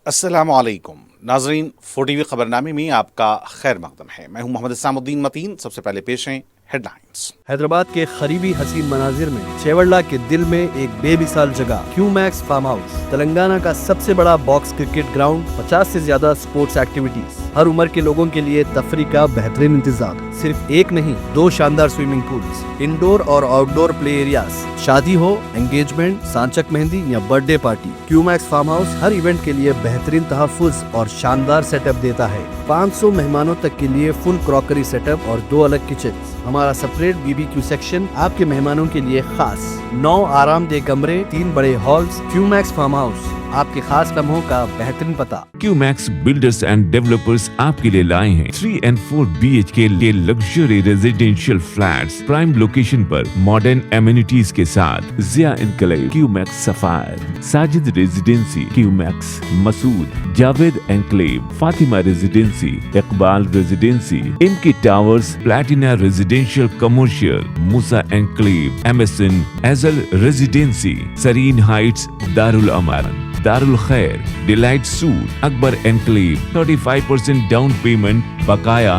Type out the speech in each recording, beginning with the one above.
अस्सलाम वालेकुम नाजरीन, 4TV खबरनामे में आपका खैर मकदम है। मैं हूं मोहम्मद इस्लामुद्दीन मतीन। सबसे पहले पेश हैं हेडलाइंस। हैदराबाद के करीबी हसीन मनाजिर में चेवड़ला के दिल में एक बेमिसाल जगह क्यूमैक्स फार्म हाउस, तेलंगाना का सबसे बड़ा बॉक्स क्रिकेट ग्राउंड, 50 से ज्यादा स्पोर्ट्स एक्टिविटीज, हर उम्र के लोगों के लिए तफरी का बेहतरीन इंतजाम। सिर्फ एक नहीं, 2 शानदार स्विमिंग पूल्स, इंडोर और आउटडोर प्ले एरियाज। शादी हो, एंगेजमेंट, सांचक मेहंदी या birthday party, Qmax farm house हर इवेंट के लिए बेहतरीन तहफ्फुज़ और शानदार सेटअप देता है। 500 मेहमानों तक के लिए फुल क्रॉकरी सेटअप और 2 अलग किचन। हमारा सेपरेट BBQ सेक्शन आपके मेहमानों के लिए खास। 9 आरामदेह कमरे, 3 बड़े हॉल्स। क्यूमैक्स फार्म हाउस, आपके खास लम्हों का बेहतरीन पता। क्यूमैक्स बिल्डर्स एंड डेवलपर्स आपके लिए लाए हैं 3 and 4 BHK के luxury residential flats prime location पर मॉडर्न एमिनिटीज के साथ। Zia enclave, Qmax sapphire, Sajid residency, Qmax Masood, Javed enclave, Fatima residency, Iqbal residency, इमकी towers, platina residential commercial, Musa enclave, MSN एजल residency, Sareen heights, Darul Aman, Darul Khair, delight suite, Akbar enclave, 35% down payment, बकाया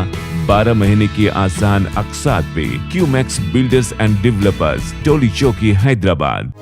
12 महीने की आसान अक़सात पे। Qmax builders and developers, Toli Chowki, Hyderabad.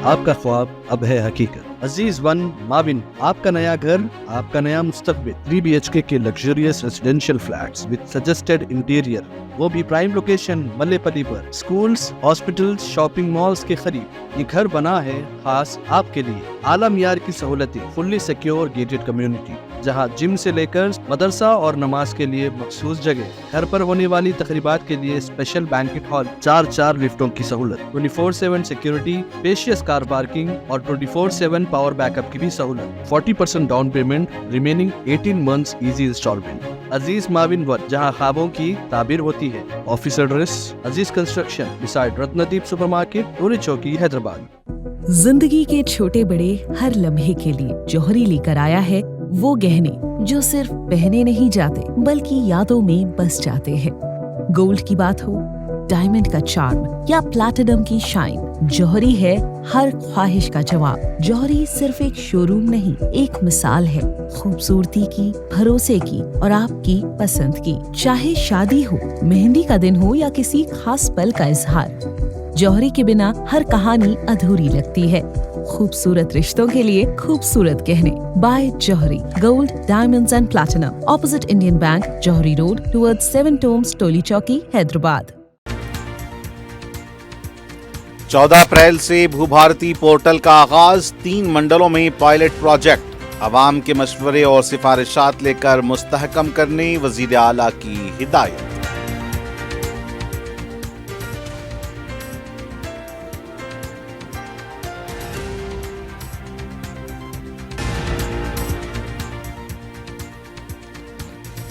आपका ख्वाब अब है हकीकत। अजीज वन माविन, आपका नया घर, आपका नया मुस्तकबिल। 3 BHK के luxurious residential flats with suggested interior, वो भी प्राइम लोकेशन मल्लेपल्ली पर। स्कूल्स, हॉस्पिटल्स, शॉपिंग मॉल्स के करीब ये घर बना है खास आपके लिए। आला मियार की सहूलतें, फुल्ली सिक्योर गेटेड कम्युनिटी, जहां जिम से लेकर मदरसा और नमाज के लिए मखसूस जगह। घर पर होने वाली तकरीबात के लिए स्पेशल बैंकेट हॉल, 4 लिफ्टों की सहूलत, 24/7 सिक्योरिटी, स्पेशियस कार पार्किंग और 24/7 पावर बैकअप की भी सहूलत। 40% down payment, remaining 18 months easy instalment. Aziz माविन वन, जहां ख्वाबों की ताबीर होती है। Office address Aziz construction beside Ratnadeep supermarket, Toli Chowki, Hyderabad. जिंदगी के छोटे बड़े हर लम्हे के लिए जौहरी लेकर आया है वो गहने जो सिर्फ पहने नहीं जाते बल्कि यादों में बस जाते हैं। गोल्ड की बात हो, डायमंड का चार्म या प्लैटिनम की शाइन, जौहरी है हर ख्वाहिश का जवाब। जौहरी सिर्फ एक शोरूम नहीं, एक मिसाल है खूबसूरती की, भरोसे की और आपकी पसंद की। चाहे शादी हो, मेहंदी का दिन हो या किसी खास पल का इजहार, जौहरी के बिना हर कहानी अधूरी लगती है। खूबसूरत रिश्तों के लिए खूबसूरत गहने by Johri, gold, diamonds and platinum, opposite Indian Bank, Johri road, towards 7 tombs, Toli Chowki, Hyderabad. 14 अप्रैल से भूभारती पोर्टल का आगाज। 3 मंडलों में पायलट प्रोजेक्ट। अवाम के मशवरे और सिफारिशात लेकर मुस्तहकम करने वजीर आला की हिदायत।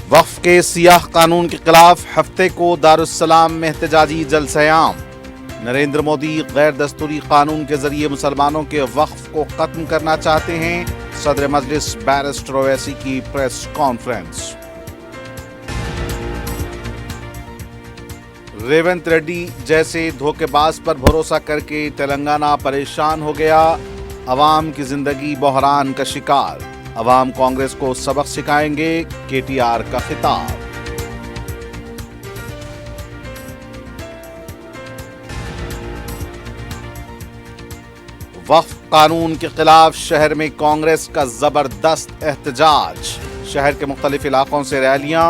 वक्फ के सियाह कानून के खिलाफ हफ्ते को दारुस्सलाम में एहतजाजी जलसयाम। नरेंद्र मोदी गैर दस्तूरी कानून के जरिए मुसलमानों के वक्फ को खत्म करना चाहते हैं। सदर मजलिस बैरिस्टर ओवैसी की प्रेस कॉन्फ्रेंस। रेवंत रेड्डी जैसे धोखेबाज पर भरोसा करके तेलंगाना परेशान हो गया। अवाम की जिंदगी बहरान का शिकार। अवाम कांग्रेस को सबक सिखाएंगे, KTR का खिताब। वक्फ कानून के खिलाफ शहर में कांग्रेस का जबरदस्त एहतजाज। शहर के मुख्तलिफ इलाकों से रैलियां,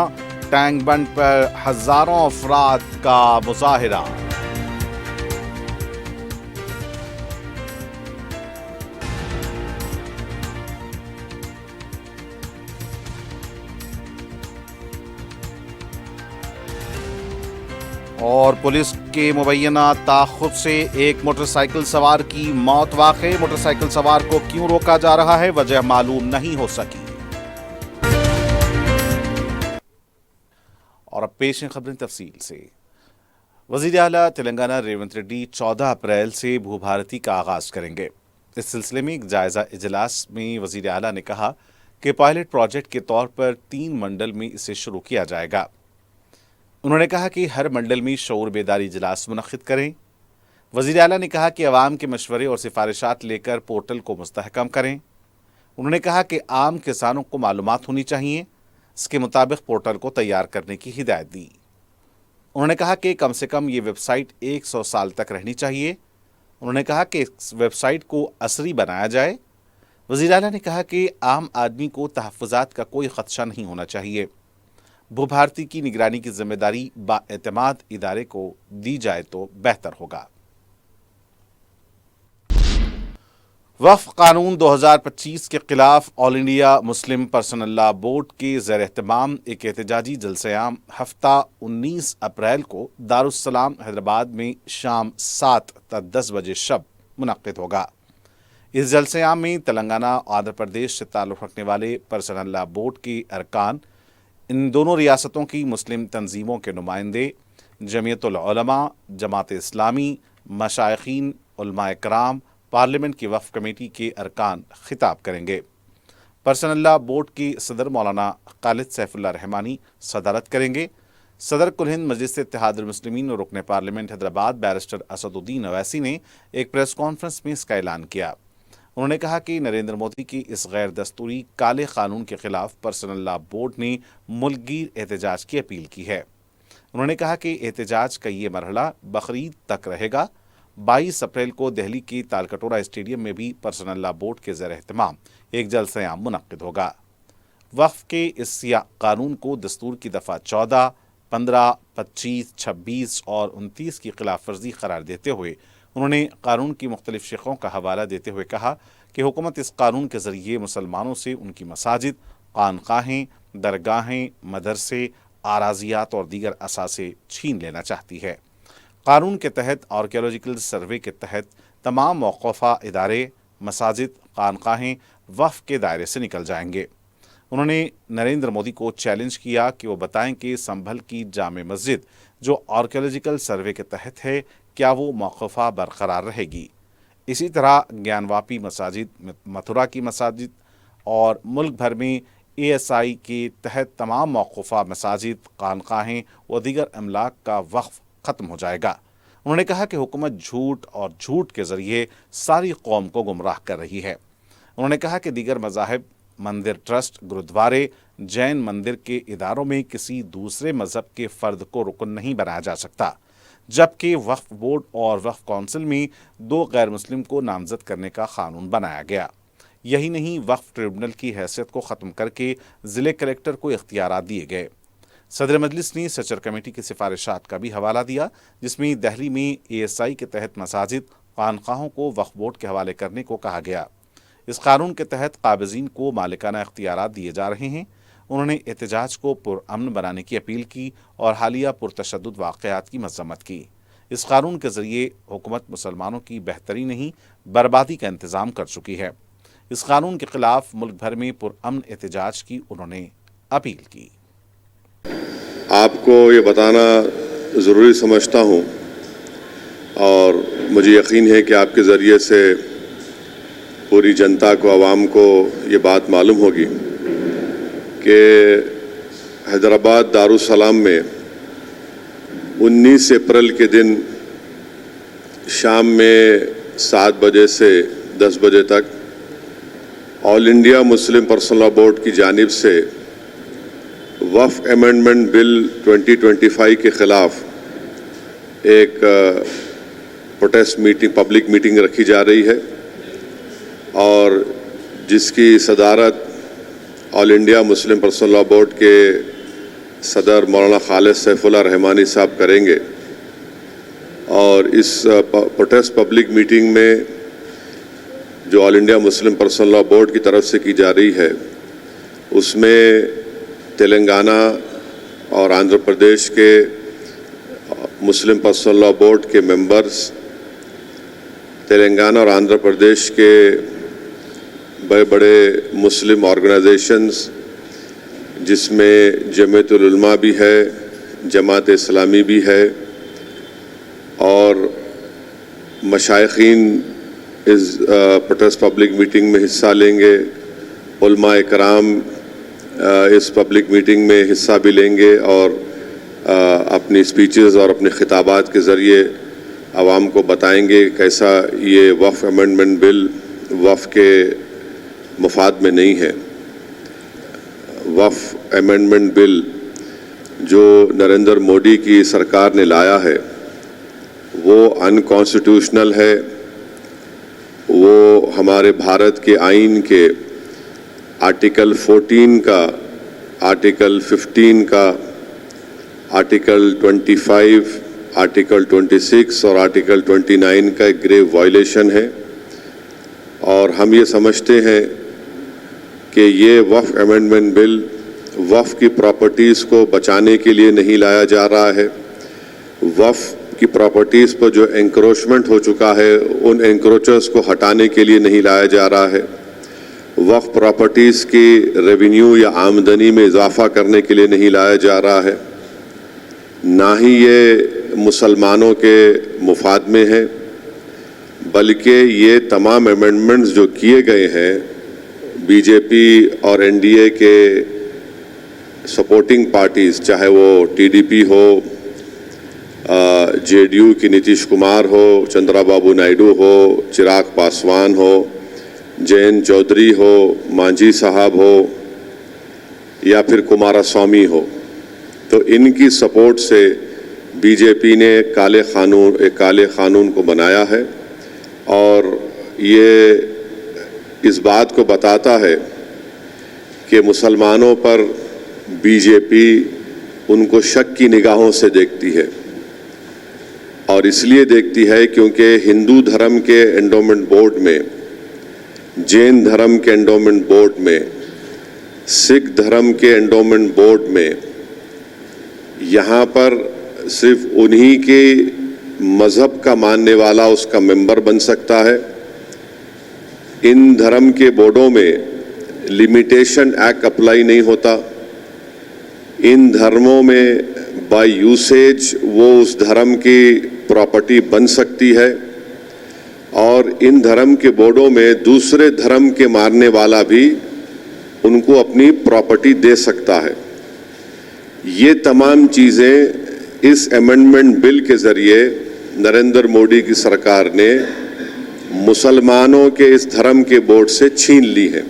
टैंक बंड पर हजारों अफराद का मुजाहिरा। और पुलिस के मुबैना ताखुद से एक मोटरसाइकिल सवार की मौत वाक़े। मोटरसाइकिल सवार को क्यों रोका जा रहा है, वजह मालूम नहीं हो सकी। और अब पेश है खबरें तफसील से। वज़ीर आला तेलंगाना रेवंत रेड्डी 14 अप्रैल से भूभारती का आगाज करेंगे। इस सिलसिले में एक जायजा इजलास में वज़ीर आला ने कहा कि पायलट प्रोजेक्ट के तौर पर 3 मंडल में इसे शुरू किया जाएगा। उन्होंने कहा कि हर मंडल में शऊर बेदारी इजलास मुनक्किद करें। वज़ीर आला ने कहा कि अवाम के मशवरे और सिफारिशात लेकर पोर्टल को मुस्तहकम करें। انہوں نے کہا کہ عام کسانوں کو معلومات ہونی چاہیے، اس کے مطابق پورٹل کو تیار کرنے کی ہدایت دی۔ انہوں نے کہا کہ کم سے کم یہ ویب سائٹ 100 سال تک رہنی چاہیے۔ انہوں نے کہا کہ اس ویب سائٹ کو عصری بنایا جائے۔ وزیر اعلیٰ نے کہا کہ عام آدمی کو تحفظات کا کوئی خدشہ نہیں ہونا چاہیے۔ بھارتی کی نگرانی کی ذمہ داری بااعتماد ادارے کو دی جائے تو بہتر ہوگا۔ وقف قانون 2025 کے خلاف آل انڈیا مسلم پرسنل لا بورڈ کے زیر اہتمام ایک احتجاجی جلسہ عام ہفتہ 19 اپریل کو دارالسلام حیدرآباد میں شام 7 تا 10 بجے شب منعقد ہوگا۔ اس جلسہ عام میں تلنگانہ آندھرا پردیش سے تعلق رکھنے والے پرسنل لا بورڈ کے ارکان، ان دونوں ریاستوں کی مسلم تنظیموں کے نمائندے، جمعیت العلماء، جماعت اسلامی، مشائخین، علماء کرام، پارلیمنٹ کی وقف کمیٹی کے ارکان خطاب کریں گے۔ پرسنل لا بورڈ کے صدر مولانا خالد سیف اللہ رحمانی صدارت کریں گے۔ صدر کل ہند مجلس اتحاد المسلمین اور رکن پارلیمنٹ حیدرآباد بیرسٹر اسد الدین اویسی نے ایک پریس کانفرنس میں اس کا اعلان کیا۔ انہوں نے کہا کہ نریندر مودی کی اس غیر دستوری کالے قانون کے خلاف پرسنل لا بورڈ نے ملک گیر احتجاج کی اپیل کی ہے۔ انہوں نے کہا کہ احتجاج کا یہ مرحلہ بقرعید تک رہے گا۔ 22 اپریل کو دہلی کی تالکٹورہ اسٹیڈیم میں بھی پرسنل لا بورڈ کے زیر اہتمام ایک جلسہ عام منعقد ہوگا۔ وقف کے اس قانون کو دستور کی دفعہ 14، 15، 25، 26 اور 29 کی خلاف ورزی قرار دیتے ہوئے انہوں نے قانون کی مختلف شقوں کا حوالہ دیتے ہوئے کہا کہ حکومت اس قانون کے ذریعے مسلمانوں سے ان کی مساجد، خانقاہیں، درگاہیں، مدرسے، اراضیات اور دیگر اثاثے چھین لینا چاہتی ہے۔ قانون کے تحت آرکیولوجیکل سروے کے تحت تمام موقوفہ ادارے، مساجد، خانقاہیں وقف کے دائرے سے نکل جائیں گے۔ انہوں نے نریندر مودی کو چیلنج کیا کہ وہ بتائیں کہ سنبھل کی جامع مسجد جو آرکیولوجیکل سروے کے تحت ہے، کیا وہ موقوفہ برقرار رہے گی؟ اسی طرح گیان واپی مساجد، متھرا کی مساجد اور ملک بھر میں ASI کے تحت تمام موقوفہ مساجد، خانقاہیں و دیگر املاک کا وقف ختم ہو جائے گا۔ انہوں نے کہا کہ حکومت جھوٹ کے ذریعے ساری قوم کو گمراہ کر رہی ہے۔ انہوں نے کہا کہ دیگر مذاہب، مندر ٹرسٹ، گرودوارے، جین مندر کے اداروں میں کسی دوسرے مذہب کے فرد کو رکن نہیں بنایا جا سکتا، جبکہ وقف بورڈ اور وقف کونسل میں 2 غیر مسلم کو نامزد کرنے کا قانون بنایا گیا۔ یہی نہیں، وقف ٹریبونل کی حیثیت کو ختم کر کے ضلع کلکٹر کو اختیارات دیے گئے۔ صدر مجلس نے سچر کمیٹی کی سفارشات کا بھی حوالہ دیا، جس میں دہلی میں ASI کے تحت مساجد، خانقاہوں کو وقف بورڈ کے حوالے کرنے کو کہا گیا۔ اس قانون کے تحت قابضین کو مالکانہ اختیارات دیے جا رہے ہیں۔ انہوں نے احتجاج کو پرامن بنانے کی اپیل کی اور حالیہ پرتشدد واقعات کی مذمت کی۔ اس قانون کے ذریعے حکومت مسلمانوں کی بہتری نہیں، بربادی کا انتظام کر چکی ہے۔ اس قانون کے خلاف ملک بھر میں پرامن احتجاج کی انہوں نے اپیل کی۔ آپ کو یہ بتانا ضروری سمجھتا ہوں اور مجھے یقین ہے کہ آپ کے ذریعے سے پوری جنتا کو، عوام کو یہ بات معلوم ہوگی کہ حیدرآباد دارالسلام میں 19 اپریل کے دن شام میں 7 بجے سے 10 بجے تک آل انڈیا مسلم پرسنل لا بورڈ کی جانب سے وقف امینڈمنٹ بل 2025 کے خلاف ایک پروٹیسٹ میٹنگ، پبلک میٹنگ رکھی جا رہی ہے اور جس کی صدارت آل انڈیا مسلم پرسنل لا بورڈ کے صدر مولانا خالد سیف اللہ رحمانی صاحب کریں گے۔ اور اس پروٹیسٹ پبلک میٹنگ میں جو آل انڈیا مسلم پرسنل لا بورڈ کی طرف سے کی جا رہی ہے، اس میں تلنگانہ اور آندھرا پردیش کے مسلم پرسنل لا بورڈ کے ممبرز، تلنگانہ اور آندھرا پردیش کے بڑے بڑے مسلم آرگنائزیشنز جس میں جمعیت العلماء بھی ہے، جماعت اسلامی بھی ہے اور مشائخین اس پروٹیسٹ پبلک میٹنگ میں حصہ لیں گے، علماء کرام اس پبلک میٹنگ میں حصہ بھی لیں گے اور اپنی سپیچز اور اپنے خطابات کے ذریعے عوام کو بتائیں گے کیسا یہ وقف امینڈمنٹ بل وقف کے مفاد میں نہیں ہے. وقف امینڈمنٹ بل جو نریندر مودی کی سرکار نے لایا ہے وہ انکانسٹیٹیوشنل ہے. وہ ہمارے بھارت کے آئین کے آرٹیکل 14 کا، آرٹیکل 15 کا، آرٹیکل 25، آرٹیکل 26 اور آرٹیکل 29 کا ایک گریو وائلیشن ہے. اور ہم یہ سمجھتے ہیں کہ یہ وقف امینڈمنٹ بل وقف کی پراپرٹیز کو بچانے کے لیے نہیں لایا جا رہا ہے. وقف کی پراپرٹیز پر جو انکروچمنٹ ہو چکا ہے ان انکروچرز کو ہٹانے کے لیے نہیں لایا جا رہا ہے. وقف پراپرٹیز کی ریونیو یا آمدنی میں اضافہ کرنے کے لیے نہیں لایا جا رہا ہے. نہ ہی یہ مسلمانوں کے مفاد میں ہے، بلکہ یہ تمام امینڈمنٹس جو کیے گئے ہیں بی جے پی اور این ڈی اے کے سپورٹنگ پارٹیز، چاہے وہ T D P who, J D you کی نتیش کمار ہو، چندرا بابو نائیڈو ہو، چراغ پاسوان ہو، جینت چودھری ہو، مانجھی صاحب ہو یا پھر کمارا سوامی ہو، تو ان کی سپورٹ سے بی جے پی نے ایک کالے قانون کو بنایا ہے. اور یہ اس بات کو بتاتا ہے کہ مسلمانوں پر بی جے پی ان کو شک کی نگاہوں سے دیکھتی ہے. اور اس لیے دیکھتی ہے کیونکہ ہندو دھرم کے انڈومنٹ بورڈ میں، جین دھرم کے انڈومنٹ بورڈ میں، سکھ دھرم کے انڈومنٹ بورڈ میں، یہاں پر صرف انہی کے مذہب کا ماننے والا اس کا ممبر بن سکتا ہے. ان دھرم کے بورڈوں میں لمیٹیشن ایکٹ اپلائی نہیں ہوتا. ان دھرموں میں بائی یوسیج وہ اس دھرم کی پراپرٹی بن سکتی ہے، اور ان دھرم کے بورڈوں میں دوسرے دھرم کے ماننے والا بھی ان کو اپنی پراپرٹی دے سکتا ہے. یہ تمام چیزیں اس امینڈمنٹ بل کے ذریعے نریندر مودی کی سرکار نے مسلمانوں کے اس دھرم کے بورڈ سے چھین لی ہے.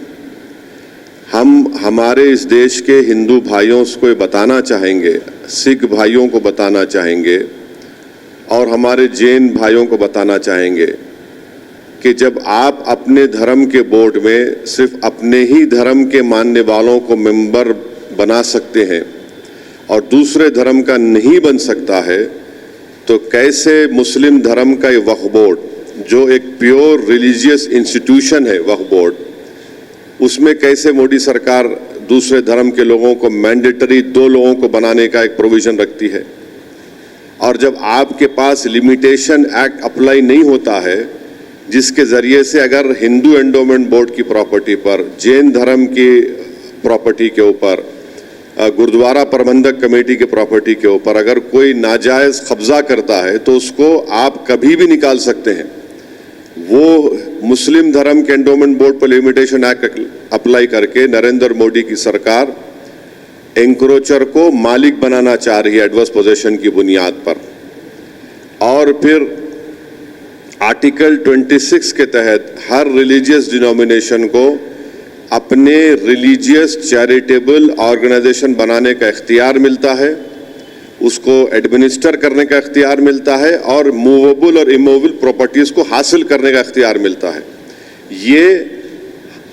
ہم ہمارے اس دیش کے ہندو بھائیوں کو یہ بتانا چاہیں گے، سکھ بھائیوں کو بتانا چاہیں گے اور ہمارے جین بھائیوں کو بتانا چاہیں گے کہ جب آپ اپنے دھرم کے بورڈ میں صرف اپنے ہی دھرم کے ماننے والوں کو ممبر بنا سکتے ہیں اور دوسرے دھرم کا نہیں بن سکتا ہے، تو کیسے مسلم دھرم کا یہ وقف بورڈ جو ایک پیور ریلیجیس انسٹیٹیوشن ہے، وقف بورڈ، اس میں کیسے مودی سرکار دوسرے دھرم کے لوگوں کو مینڈیٹری 2 لوگوں کو بنانے کا ایک پروویژن رکھتی ہے. اور جب آپ کے پاس لمیٹیشن ایکٹ اپلائی نہیں ہوتا ہے جس کے ذریعے سے اگر ہندو انڈومنٹ بورڈ کی پراپرٹی پر، جین دھرم کی پراپرٹی کے اوپر، گردوارہ پربندھک کمیٹی کے پراپرٹی کے اوپر اگر کوئی ناجائز قبضہ کرتا ہے تو اس کو آپ کبھی بھی نکال سکتے ہیں. وہ مسلم دھرم کے انڈومنٹ بورڈ پر لمیٹیشن ایکٹ اپلائی کر کے نریندر مودی کی سرکار انکروچر کو مالک بنانا چاہ رہی ہے ایڈورس پوزیشن کی بنیاد پر. اور پھر آرٹیکل 26 کے تحت ہر ریلیجیس ڈینومینیشن کو اپنے ریلیجیس چیریٹیبل آرگنائزیشن بنانے کا اختیار ملتا ہے، اس کو ایڈمنسٹر کرنے کا اختیار ملتا ہے، اور موویبل اور ایموویبل پراپرٹیز کو حاصل کرنے کا اختیار ملتا ہے. یہ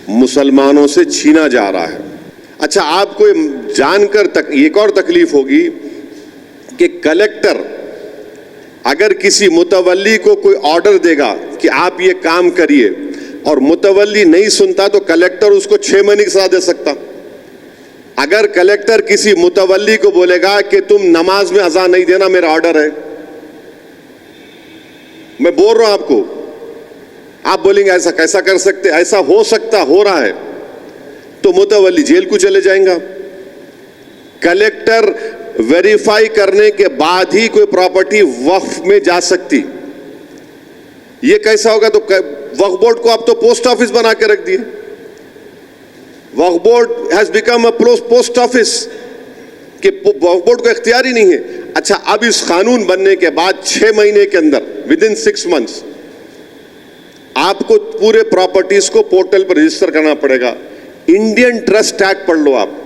مسلمانوں سے چھینا جا رہا ہے. اچھا، آپ کو جان کر ایک اور تکلیف ہوگی کہ کلیکٹر اگر کسی متولی کو کوئی آرڈر دے گا کہ آپ یہ کام کریے اور متولی نہیں سنتا تو کلیکٹر اس کو 6 مہینے کی سزا دے سکتا. اگر کلیکٹر کسی متولی کو بولے گا کہ تم نماز میں اذان نہیں دینا، میرا آرڈر ہے، میں بول رہا ہوں آپ کو، آپ بولیں گے ایسا کیسا کر سکتے، ایسا ہو سکتا، ہو رہا ہے، تو متولی جیل کو چلے جائیں گا. کلیکٹر ویریفائی کرنے کے بعد ہی کوئی پراپرٹی وقف میں جا سکتی. یہ کیسا ہوگا؟ تو وقف بورڈ کو آپ تو پوسٹ آفس بنا کے رکھ دیے. وقف board has become a post office کہ وقف بورڈ کو اختیار ہی نہیں ہے. اچھا، اب اس قانون بننے کے بعد 6 مہینے کے اندر ود ان 6 months आपको पूरे प्रॉपर्टीज को पोर्टल पर रजिस्टर करना पड़ेगा। इंडियन ट्रस्ट एक्ट पढ़ लो आप,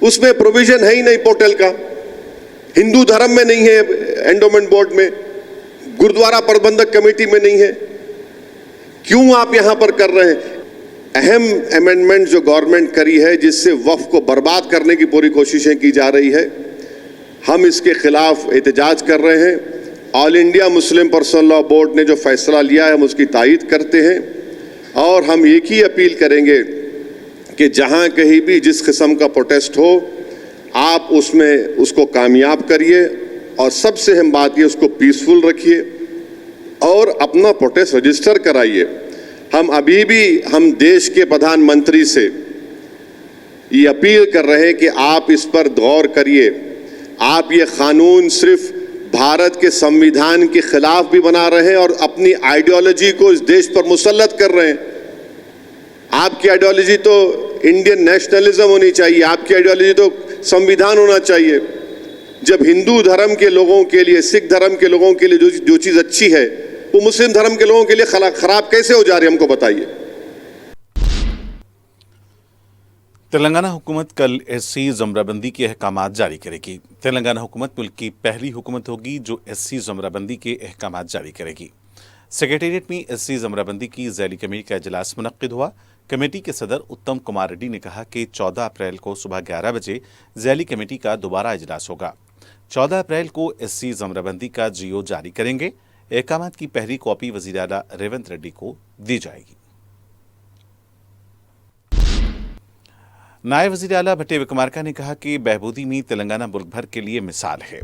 उसमें प्रोविजन है ही नहीं पोर्टल का। हिंदू धर्म में नहीं है, एंडोमेंट बोर्ड में, गुरुद्वारा प्रबंधक कमेटी में नहीं है, क्यों आप यहां पर कर रहे हैं? अहम अमेंडमेंट जो गवर्नमेंट करी है, जिससे वक्फ को बर्बाद करने की पूरी कोशिशें की जा रही है, हम इसके खिलाफ एहतजाज कर रहे हैं। All India Muslim personal law board ने जो फैसला लिया है, हम उसकी तायीद करते हैं और हम एक ही अपील करेंगे कि जहां कहीं भी जिस किस्म का प्रोटेस्ट हो, आप उसमें उसको कामयाब करिए और सबसे अहम बात ये, उसको पीसफुल रखिए और अपना प्रोटेस्ट रजिस्टर कराइए। हम देश के प्रधानमंत्री से ये अपील कर रहे हैं कि आप इस पर गौर करिए। आप ये कानून सिर्फ भारत के संविधान के खिलाफ भी बना रहे हैं और अपनी आइडियोलॉजी को इस देश पर मुसल्लत कर रहे हैं। आपकी आइडियोलॉजी तो इंडियन नेशनलिज्म होनी चाहिए, आपकी आइडियोलॉजी तो संविधान होना चाहिए। जब हिंदू धर्म के लोगों के लिए, सिख धर्म के लोगों के लिए जो चीज़ अच्छी है, वो मुस्लिम धर्म के लोगों के लिए खराब कैसे हो जा रही है, हमको बताइए। तेलंगाना हुकूमत कल एससी ज़मराबंदी के अहकामात जारी करेगी। तेलंगाना हुकूमत मुल्क की पहली हुकूमत होगी जो एससी ज़मराबंदी के अहकामात जारी करेगी। सेक्रेटेरिएट में एससी ज़मराबंदी की ज़ैली कमेटी का इजलास मुनक्किद हुआ। कमेटी के सदर उत्तम कुमार रेड्डी ने कहा कि 14 अप्रैल को सुबह 11 बजे ज़ैली कमेटी का दोबारा इजलास होगा। 14 अप्रैल को एससी ज़मराबंदी का जीओ जारी करेंगे। अहकामात की पहली कॉपी वज़ीर आला रेवंत रेड्डी को दी जाएगी। नायब वज़ीर आला भट्टी विक्रमार्का ने कहा कि बहबूदी में तेलंगाना मुल्क भर के लिए मिसाल है।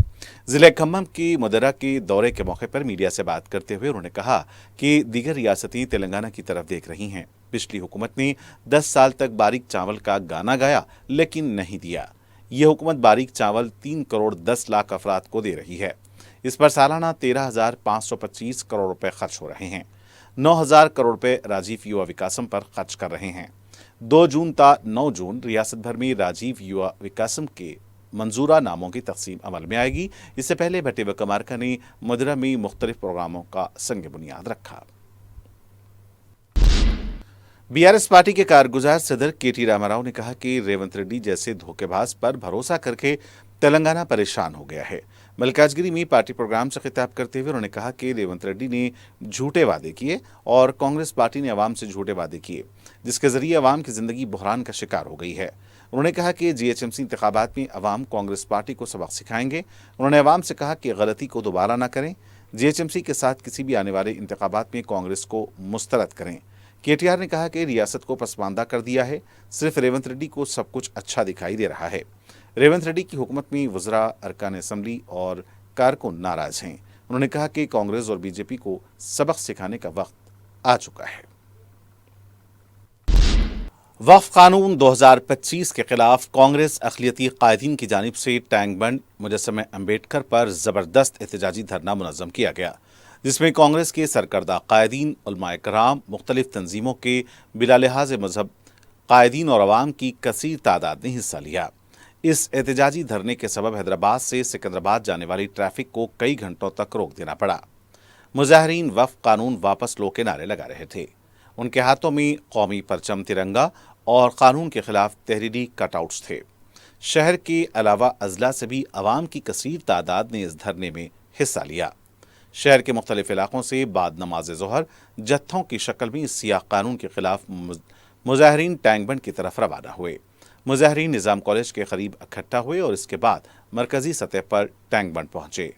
ज़िले खम्मम की मुदर्रा के दौरे के मौके पर मीडिया से बात करते हुए उन्होंने कहा कि दीगर रियासतें तेलंगाना की तरफ देख रही हैं। पिछली हुकूमत ने 10 साल तक बारीक चावल का गाना गाया लेकिन नहीं दिया। ये हुकूमत बारीक चावल 3 करोड़ 10 लाख अफराद को दे रही है। इस पर सालाना 13,525 करोड़ रुपए खर्च हो रहे हैं। 9,000 करोड़ रुपए राजीव युवा विकासम पर खर्च कर रहे हैं। 2 जून ता 9 जून रियासत भर में राजीव युवा विकासम के मंजूरा नामों की तकसीम अमल में आएगी। इससे पहले भट्टी विक्रमार्का ने मदुरा में मुख्तलिफ प्रोग्रामों का संग बुनियाद रखा। बीआरएस पार्टी के कारगुजार सदर केटी रामाराव ने कहा कि रेवंत रेड्डी जैसे धोखेबाज पर भरोसा करके तेलंगाना परेशान हो गया है। मल्काजगिरी में पार्टी प्रोग्राम से खिताब करते हुए उन्होंने कहा कि रेवंत रेड्डी ने झूठे वादे किए और कांग्रेस पार्टी ने अवाम से झूठे वादे किए, जिसके जरिए अवाम की जिंदगी बहरान का शिकार हो गई है। उन्होंने कहा कि जीएचएमसी इंतखाबात में अवाम कांग्रेस पार्टी को सबक सिखाएंगे। उन्होंने अवाम से कहा कि गलती को दोबारा न करें। जीएचएमसी के साथ किसी भी आने वाले इंतखाबात में कांग्रेस को मुस्तरद करें। केटीआर ने कहा कि रियासत को पसमानदा कर दिया है, सिर्फ रेवंत रेड्डी को सब कुछ अच्छा दिखाई दे रहा है। रेवंत रेड्डी की हुकूमत में वज़रा, अरकान असम्बली और कारकुन नाराज हैं। उन्होंने कहा कि कांग्रेस और बीजेपी को सबक सिखाने का वक्त आ चुका है। वक्फ कानून 2025 के खिलाफ कांग्रेस अक़लियती कायदीन की जानिब से टैंक बंड मुजस्सम अम्बेडकर पर ज़बरदस्त एहतजाजी धरना मुनज़्ज़म किया गया, जिसमें कांग्रेस के सरकर्दा कायदीन, उलमाए कराम, मुख्तलिफ तंजीमों के बिला लिहाज मजहब कायदीन और अवाम की कसीर तादाद ने हिस्सा लिया। इस एहतजाजी धरने के सबब हैदराबाद से सिकंदराबाद जाने वाली ट्रैफिक को कई घंटों तक रोक देना पड़ा। मुजाहिरीन वक्फ कानून वापस लो के नारे लगा रहे थे। उनके हाथों में कौमी परचम, तिरंगा और कानून के खिलाफ तहरीरी कटआउट्स थे। शहर के अलावा अजला से भी अवाम की कसीर तादाद ने इस धरने में हिस्सा लिया। शहर के मुख्तलिफ इलाकों से बाद नमाज ज़ोहर जत्थों की शक्ल में इस सियाह कानून के खिलाफ मुजाहिरीन टैंक बंड की तरफ रवाना हुए। मुजाहिरीन निज़ाम कॉलेज के करीब इकट्ठा हुए और इसके बाद मरकजी सतह पर टैंक बंड पहुंचे।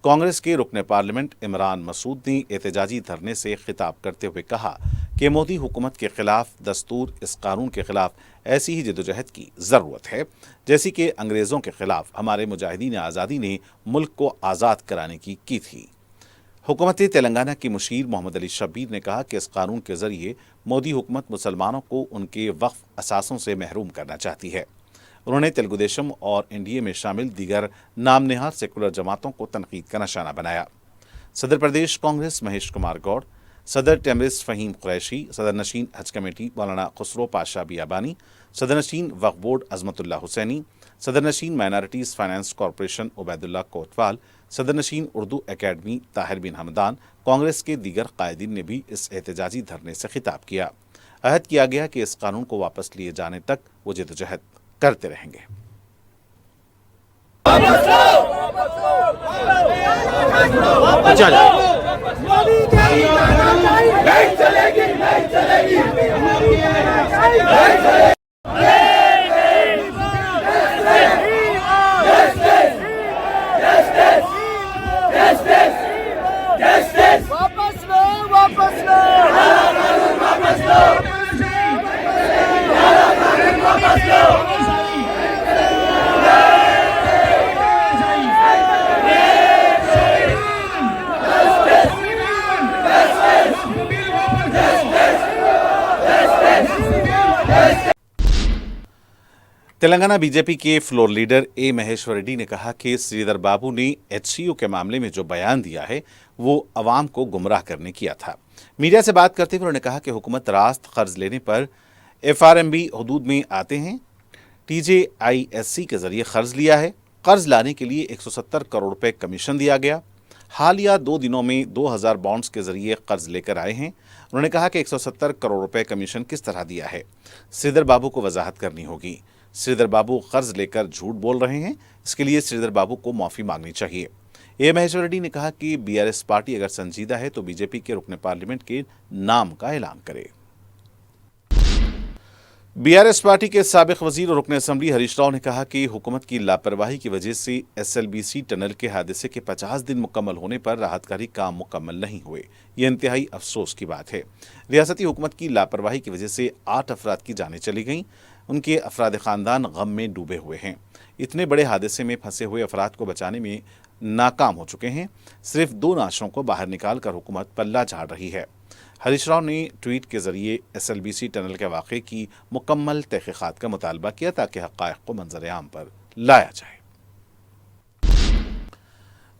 कांग्रेस के रुकने पार्लियामेंट इमरान मसूद ने एहतजाजी धरने से खिताब करते हुए कहा कि मोदी हुकूमत के खिलाफ दस्तूर, इस कानून के खिलाफ ऐसी ही जदोजहद की ज़रूरत है जैसी कि अंग्रेज़ों के खिलाफ हमारे मुजाहिदीन आज़ादी ने मुल्क को आज़ाद कराने की थी। हुकूमत तेलंगाना की मुशीर मोहम्मद अली शब्बीर ने कहा कि इस कानून के जरिए मोदी हुकूमत मुसलमानों को उनके वक्फ असासों से महरूम करना चाहती है। उन्होंने तेलुगु देशम और एनडीए में शामिल दीगर नाम निहार सेकुलर जमातों को तनकीद का निशाना बनाया। सदर प्रदेश कांग्रेस महेश कुमार गौड़, صدر ٹیمرس فہیم قریشی، صدر نشین حج کمیٹی مولانا خسرو پاشا بیابانی، صدر نشین وقف بورڈ عظمت اللہ حسینی، صدر نشین مائنارٹیز فائنانس کارپوریشن عبید اللہ کوتوال، صدر نشین اردو اکیڈمی طاہر بن حمدان، کانگریس کے دیگر قائدین نے بھی اس احتجاجی دھرنے سے خطاب کیا۔ عہد کیا گیا کہ اس قانون کو واپس لیے جانے تک وہ جدوجہد کرتے رہیں گے۔ تلنگانہ بی جے پی کے floor leader a Maheshwar ready نے کہا کہ سری دھر بابو نے HCO کے معاملے میں جو بیان دیا ہے وہ عوام کو گمراہ کرنے کیا تھا۔ میڈیا سے بات کرتے ہوئے انہوں نے کہا کہ حکومت راست قرض لینے پر FRMB حدود میں آتے ہیں، TJISC کے ذریعے قرض لیا ہے، قرض لانے کے لیے 170 کروڑ روپے کمیشن دیا گیا، حالیہ 2 دنوں میں 2000 بانڈز کے ذریعے قرض لے کر آئے ہیں۔ انہوں نے کہا کہ 170 کروڑ روپے کمیشن کس طرح دیا ہے، سری دھر بابو کو وضاحت کرنی ہوگی۔ سری دھر بابو قرض لے کر جھوٹ بول رہے ہیں، اس کے لیے سری دھر بابو کو معافی مانگنی چاہیے۔ اے مہیشور ریڈی نے کہا کہ BRS پارٹی اگر سنجیدہ ہے تو BJP کے رکن پارلیمنٹ کے نام کا اعلان کرے۔ BRS پارٹی کے سابق وزیر اور رکن اسمبلی ہریش راؤ نے کہا کہ حکومت کی لاپرواہی کی وجہ سے SLBC ٹنل کے حادثے کے 50 دن مکمل ہونے پر راحت کاری کام مکمل نہیں ہوئے، یہ انتہائی افسوس کی بات ہے۔ ریاستی حکومت کی لاپرواہی کی وجہ سے 8 افراد کی جانیں چلی گئیں، ان کے افراد خاندان غم میں ڈوبے ہوئے ہیں۔ اتنے بڑے حادثے میں پھنسے ہوئے افراد کو بچانے میں ناکام ہو چکے ہیں، صرف 2 نعشوں کو باہر نکال کر حکومت پلہ جھاڑ رہی ہے۔ ہریش راؤ نے ٹویٹ کے ذریعے SLBC ٹنل کے واقعے کی مکمل تحقیقات کا مطالبہ کیا تاکہ حقائق کو منظر عام پر لایا جائے۔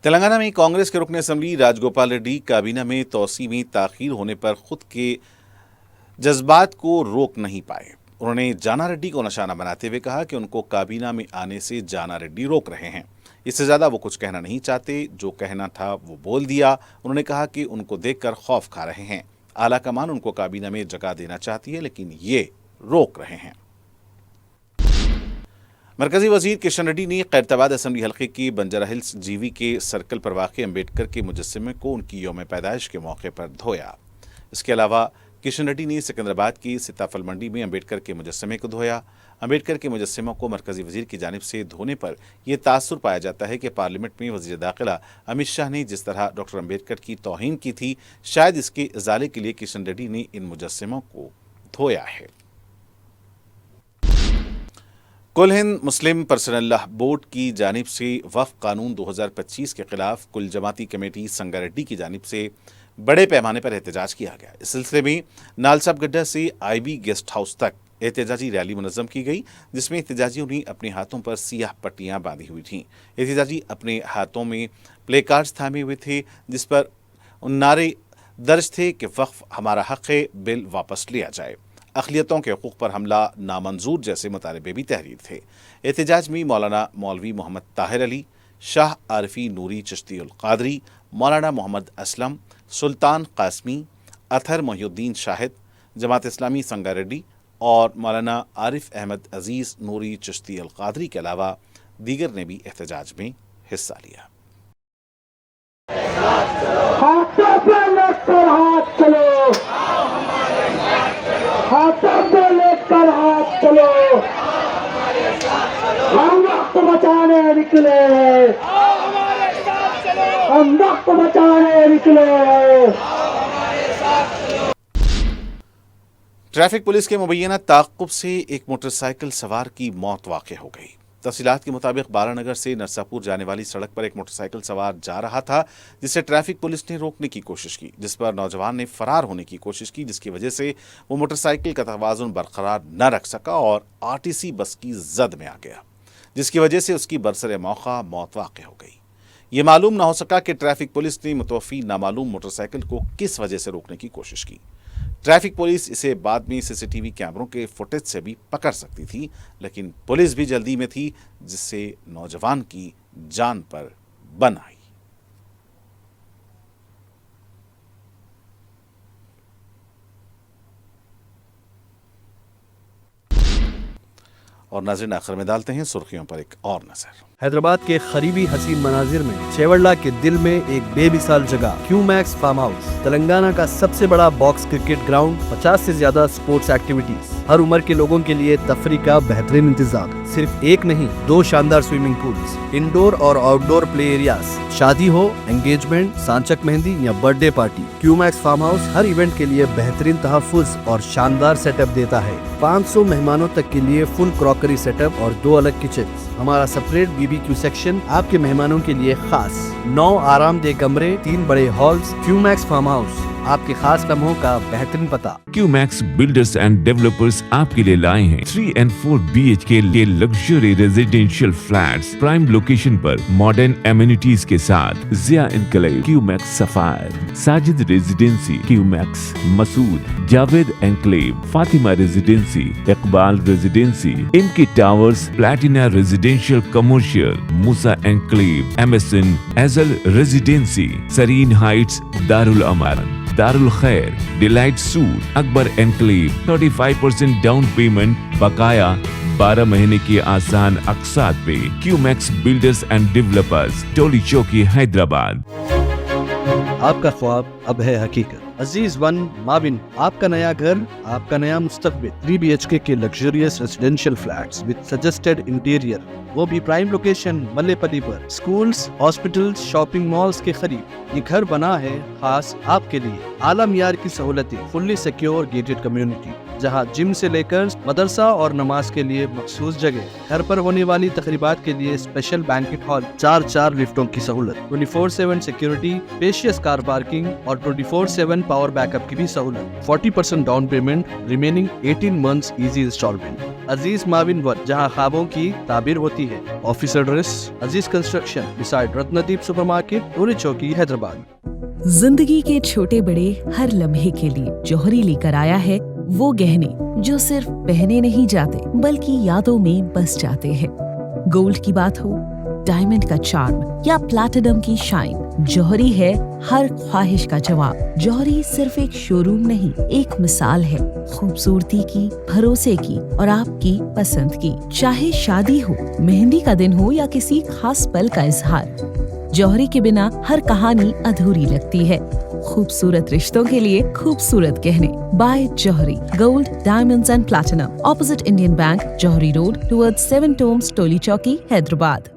تلنگانہ میں کانگریس کے رکن اسمبلی راج گوپال ریڈی کابینہ میں توسیع میں تاخیر ہونے پر خود کے جذبات کو روک نہیں پائے۔ انہوں نے جانا ریڈی کو نشانہ بناتے ہوئے کہا کہ ان کو کابینہ میں آنے سے جانا ریڈی روک رہے ہیں، اس سے زیادہ وہ کچھ کہنا نہیں چاہتے، جو کہنا تھا وہ بول دیا۔ انہوں نے کہا کہ ان کو دیکھ کر خوف کھا رہے ہیں، اعلیٰ کمان ان کو کابینہ میں جگہ دینا چاہتی ہے لیکن یہ روک رہے ہیں۔ مرکزی وزیر کشن ریڈی نے خیرتباد اسمبلی حلقے کی بنجارہ ہلز GV کے سرکل پر واقع امبیڈکر کے مجسمے کو ان کی یوم پیدائش کے موقع پر دھویا۔ اس کے علاوہ کشن ریڈی نے سکندرآباد کی سیتاپھل منڈی میں امبیڈکر کے مجسمے کو دھویا۔ امبیڈکر کے مجسموں کو مرکزی وزیر کی جانب سے دھونے پر یہ تاثر پایا جاتا ہے کہ پارلیمنٹ میں وزیر داخلہ امت شاہ نے جس طرح ڈاکٹر امبیڈکر کی توہین کی تھی، شاید اس کے ازالے کے لیے کشن ریڈی نے ان مجسموں کو دھویا ہے۔ کل ہند مسلم پرسنل لاء بورڈ کی جانب سے وقف قانون 2025 کے خلاف کل جماعتی کمیٹی سنگا ریڈی کی جانب سے بڑے پیمانے پر احتجاج کیا گیا۔ اس سلسلے میں نالساب گڈھا سے IB گیسٹ ہاؤس تک احتجاجی ریلی منظم کی گئی، جس میں احتجاجیوں نے اپنے ہاتھوں پر سیاہ پٹیاں باندھی ہوئی تھیں۔ احتجاجی اپنے ہاتھوں میں پلے کارڈز تھامے ہوئے تھے جس پر نعرے درج تھے کہ وقف ہمارا حق ہے، بل واپس لیا جائے، اقلیتوں کے حقوق پر حملہ نامنظور جیسے مطالبے بھی تحریر تھے۔ احتجاج میں مولانا مولوی محمد طاہر علی، شاہ عارفی نوری چشتی القادری، مولانا محمد اسلم، سلطان قاسمی، اطہر محی الدین شاہد، جماعت اسلامی سنگا ریڈی اور مولانا عارف احمد عزیز نوری چشتی القادری کے علاوہ دیگر نے بھی احتجاج میں حصہ لیا۔ ہاتھوں پہ لے کر ہاتھ چلو، ہاتھوں پہ لے کر ہاتھ چلو، ہم وقت بچانے نکلے، ہم وقت بچانے نکلے۔ ٹریفک پولیس کے مبینہ تعاقب سے ایک موٹر سائیکل سوار کی موت واقع ہو گئی۔ تفصیلات کے مطابق بارہ نگر سے نرساپور جانے والی سڑک پر ایک موٹر سائیکل سوار جا رہا تھا جسے ٹریفک پولیس نے روکنے کی کوشش کی، جس پر نوجوان نے فرار ہونے کی کوشش کی، جس کی وجہ سے وہ موٹر سائیکل کا توازن برقرار نہ رکھ سکا اور RTC بس کی زد میں آ گیا، جس کی وجہ سے اس کی برسر موقع موت واقع ہو گئی۔ ये मालूम ना हो सका कि ट्रैफिक पुलिस ने मुतवफ़ी नामालूम मोटरसाइकिल को किस वजह से रोकने की कोशिश की। ट्रैफिक पुलिस इसे बाद में सीसीटीवी कैमरों के फुटेज से भी पकड़ सकती थी, लेकिन पुलिस भी जल्दी में थी, जिससे नौजवान की जान पर बन आई। और नाज़रीन, आखिर में डालते हैं सुर्खियों पर एक और नजर। हैदराबाद के करीबी हसीन मनाजिर में चेवड़ला के दिल में एक बेमिसाल जगह क्यूमैक्स फार्म हाउस, तेलंगाना का सबसे बड़ा बॉक्स क्रिकेट ग्राउंड, 50 से ज्यादा स्पोर्ट्स एक्टिविटीज, हर उम्र के लोगों के लिए तफरी का बेहतरीन इंतजाम। सिर्फ एक नहीं, 2 शानदार स्विमिंग पूल्स, इंडोर और आउटडोर प्ले एरियाज। शादी हो, एंगेजमेंट, सांचक मेहंदी या birthday party, Qmax farm house हर इवेंट के लिए बेहतरीन तहफ्फुज़ और शानदार सेटअप देता है। 500 मेहमानों तक के लिए फुल क्रॉकरी सेटअप और 2 अलग किचन। हमारा सेपरेट BBQ सेक्शन आपके मेहमानों के लिए खास। 9 आरामदेह कमरे, 3 बड़े हॉल्स। क्यूमैक्स फार्म हाउस, आपके खास लम्हों का बेहतरीन पता। क्यूमैक्स बिल्डर्स एंड डेवलपर्स आपके लिए लाए हैं 3 and 4 BHK के luxury residential flats prime location पर मॉडर्न एमिनिटीज के साथ। Zia enclave, Qmax sapphire, Sajid residency, Qmax Masood, Javed enclave, Fatima residency, Iqbal residency, इनकी towers, platina residential commercial, Musa enclave, MSN एजल residency, Sareen heights, Darul Aman, Darul Khair, delight suite, Akbar enclave, 35% down payment, बकाया 12 महीने की आसान अकसात पे। Qmax builders and developers, Toli Chowki, Hyderabad. आपका ख्वाब अब है हकीकत। अजीज वन माविन, आपका नया घर, आपका नया मुस्तकबिल। 3 BHK के luxurious residential flats with suggested interior, वो भी प्राइम लोकेशन मल्लेपल्ली पर। स्कूल्स, हॉस्पिटल्स, शॉपिंग मॉल्स के करीब ये घर बना है खास आपके लिए। आला मियार की सहूलतें, फुल्ली सिक्योर गेटेड कम्युनिटी, जहां जिम से लेकर मदरसा और नमाज के लिए मखसूस जगह। घर पर होने वाली तकरीबात के लिए स्पेशल बैंकेट हॉल, 4 लिफ्टों की सहूलत, 24/7 सिक्योरिटी, स्पेशियस कार पार्किंग और 24/7 पावर बैकअप की भी सहूलत। 40% down payment, remaining 18 months easy instalment. Aziz माविन वन, जहां ख्वाबों की ताबीर होती है। Office address Aziz construction beside Ratnadeep supermarket, Toli Chowki, Hyderabad. जिंदगी के छोटे बड़े हर लम्हे के लिए जौहरी लेकर आया है वो गहने जो सिर्फ पहने नहीं जाते बल्कि यादों में बस जाते हैं। गोल्ड की बात हो, डायमंड का चार्म या प्लैटिनम की शाइन, जौहरी है हर ख्वाहिश का जवाब। जौहरी सिर्फ एक शोरूम नहीं, एक मिसाल है खूबसूरती की, भरोसे की और आपकी पसंद की। चाहे शादी हो, मेहंदी का दिन हो या किसी खास पल का इजहार, जौहरी के बिना हर कहानी अधूरी लगती है। खूबसूरत रिश्तों के लिए खूबसूरत गहने by Johri, gold, diamonds and platinum, opposite Indian Bank, Johri road, towards 7 tombs, Toli Chowki, Hyderabad.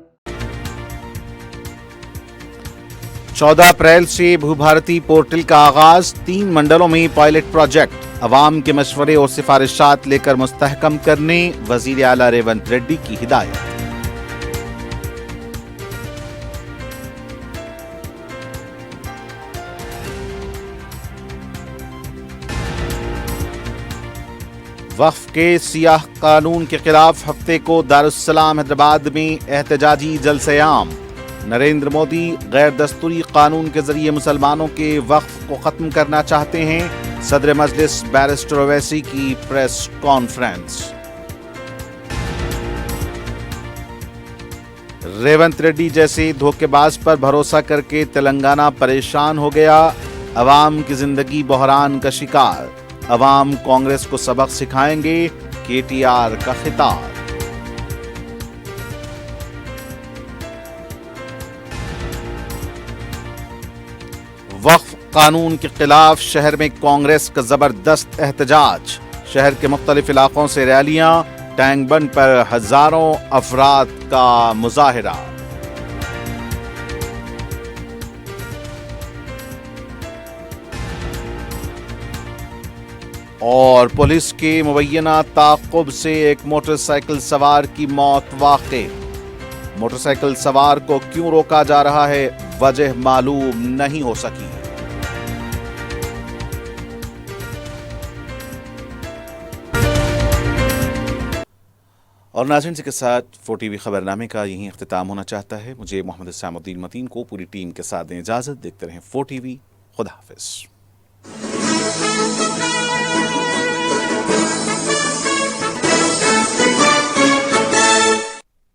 14 अप्रैल से भूभारती पोर्टल का आगाज, 3 मंडलों में पायलट प्रोजेक्ट। अवाम के मशवरे और सिफारिशात लेकर मुस्तहकम करने वजीर आला रेवंत रेड्डी की हिदायत। वक्फ के सियाह कानून के खिलाफ हफ्ते को दारुस्सलाम हैदराबाद में एहतजाजी जलसे-आम। नरेंद्र मोदी गैर दस्तूरी कानून के जरिए मुसलमानों के वक्फ को खत्म करना चाहते हैं। सदर मजलिस बैरिस्टर ओवैसी की प्रेस कॉन्फ्रेंस। रेवंत रेड्डी जैसे धोखेबाज पर भरोसा करके तेलंगाना परेशान हो गया। अवाम की जिंदगी बहरान का शिकार, अवाम कांग्रेस को सबक सिखाएंगे, KTR का खिताब। वक्फ कानून के खिलाफ शहर में कांग्रेस का जबरदस्त एहतजाज। शहर के मुख्तलिफ इलाकों से रैलियां, टैंक बंद पर हजारों अफराद का मुजाहिरा। और पुलिस के मुबैना ताक़ुब से एक मोटरसाइकिल सवार की मौत वाक़े। मोटरसाइकिल सवार को क्यों रोका जा रहा है, वजह मालूम नहीं हो सकी। اور ناظرین کے ساتھ 4TV خبرنامے کا یہیں اختتام ہونا چاہتا ہے. مجھے محمد اسلام الدین متین کو پوری ٹیم کے ساتھ دیں اجازت. دیکھتے رہیں 4TV. خدا حافظ.